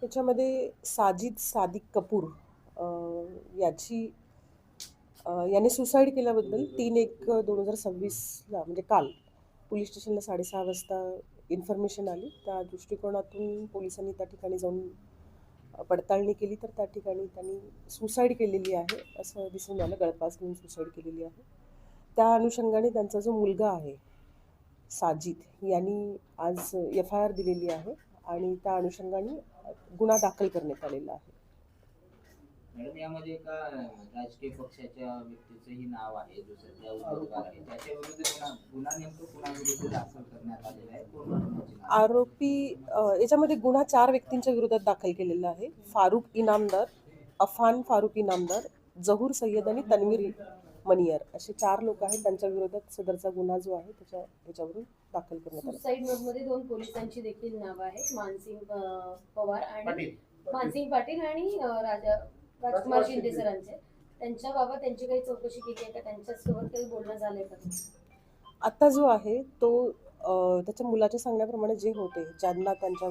त्याच्यामध्ये साजिद सादिक कपूर अ, याची याने सुसाईड केल्याबद्दल 3/1/2026ला म्हणजे काल पोलीस स्टेशनला 6:30 वाजता इन्फॉर्मेशन आली. त्या दृष्टिकोनातून पोलिसांनी त्या ठिकाणी जाऊन पडताळणी केली तर त्या ठिकाणी त्यांनी सुसाईड केलेली आहे असं दिसून आलं. गळफास घेऊन सुसाईड केलेली आहे. त्या अनुषंगाने त्यांचा जो मुलगा आहे साजिद यांनी आज एफ-आय-आर दिलेली आहे आणि त्या अनुषंगाने गुन्हा दाखल करण्यात आलेला आहे. मॅडम यामध्ये एका राजकीय पक्षाच्या व्यक्तीचंही नाव आहे, जो सध्या उमेदवार आहे. त्याच्याविरुद्ध गुन्हा नेमकं कुणाविरुद्ध दाखल करण्यात आलेला आहे? कोण त्याचे नाव? आरोपी याच्यामध्ये गुन्हा 4 व्यक्तींच्या विरोधात दाखल केलेला आहे. फारुख इनामदार, अफान फारुख इनामदार, जहूर सय्यद आणि तन्वीर मनियर असे 4 लोक आहेत. त्यांच्या विरोधात सदरचा गुन्हा जो आहे त्याच्यावरून दाखल करण्यात आला. सुसाईड नोटमध्ये 2 पोलिसांची देखील नावं आहेत. पवार आणि मानसिंग पाटील आणि राजकुमार शिंदे सरांचे. त्यांच्याबाबत त्यांची काही चौकशी केली आहे का? त्यांच्यासोबत काही बोलणं झालंय का? आता जो आहे तो त्याच्या मुलाच्या सांगण्याप्रमाणे जे होते, ज्यांना त्यांच्या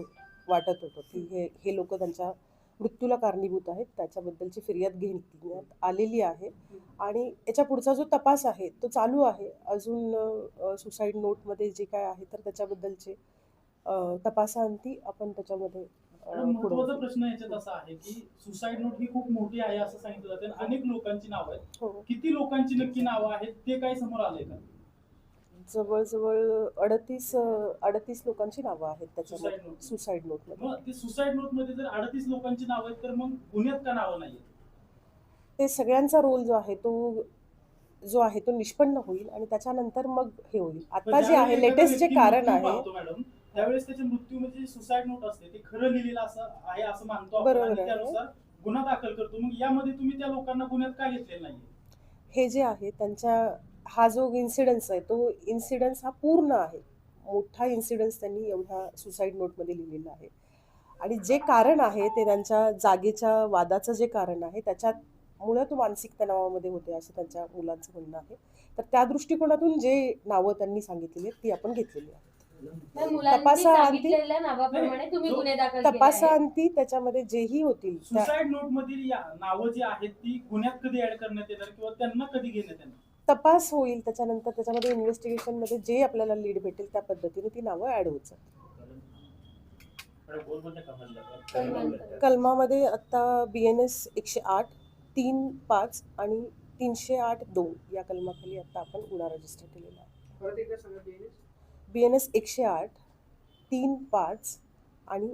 वाटत होतं की हे लोक त्यांच्या मृत्यूला कारणीभूत आहेत, त्याच्याबद्दलची फिर्याद घेण्यात आलेली आहे आणि याच्या पुढचा जो तपास आहे तो चालू आहे. अजून सुसाईड नोटमध्ये जे काय आहे तर त्याच्याबद्दलचे तपासाअंती आपण त्याच्यामध्ये पुढे महत्वाचा प्रश्न याच्यात असा आहे की सुसाईड नोट ही खूप मोठी आहे असं सांगितलं जातं आणि अनेक लोकांची नावं आहेत. हो. किती लोकांची नक्की नावं आहेत ते काय समोर आलंय का? जवळजवळ 38 लोकांची नावं आहेत त्याच्यामध्ये सुसाईड नोटमध्ये. मग ते सुसाईड नोटमध्ये जर 38 लोकांची नावं आहेत तर मग गुन्ह्यात का नावं नाहीये? ते सगळ्यांचा रोल जो आहे तो निष्पन्न होईल आणि त्याच्यानंतर मग हे होईल. आता जे आहे लेटेस्ट जे कारण आहे मॅडम त्यावेळेस त्याच्या मृत्यू म्हणजे सुसाईड नोट असते ते खरं लिहिलेलं असं आहे असं मानतो आपण बरोबर आणि आहे. त्यानुसार गुन्हा दाखल करतो. मग यामध्ये तुम्ही त्या लोकांना गुन्ह्यात का घेतलेलं नाहीये? हे जे आहे त्यांच्या हा जो इन्सिडन्स आहे तो इन्सिडन्स हा पूर्ण आहे. मोठा इन्सिडन्स त्यांनी एवढा सुसाईड नोटमध्ये लिहिलेला आहे आणि जे कारण आहे ते त्यांच्या जागेच्या वादाचं जे कारण आहे त्याच्यामुळे तो मानसिक तणावामध्ये होते असं त्यांच्या मुलांचं म्हणणं आहे. तर त्या दृष्टिकोनातून जे नावं त्यांनी सांगितलेली आहेत ती आपण घेतलेली आहेत. तपासाअंती त्याच्यामध्ये जेही होतील सुसाईड नोट मधील नावं जी आहेत ती गुन्ह्यात कधी ऍड करण्यात येणार किंवा त्यांना कधी घेण्यात येणार? तपास होईल त्याच्यानंतर त्याच्यामध्ये इन्व्हेस्टिगेशन मध्ये जे आपल्याला लीड भेटेल त्या पद्धतीने ती नावं ऍड होत जातात. कलमामध्ये आता BNS 108, 3(5) आणि 308(2) या कलमाखाली आता आपण गुन्हा रजिस्टर केलेला आहे. BNS 108, 3(5) आणि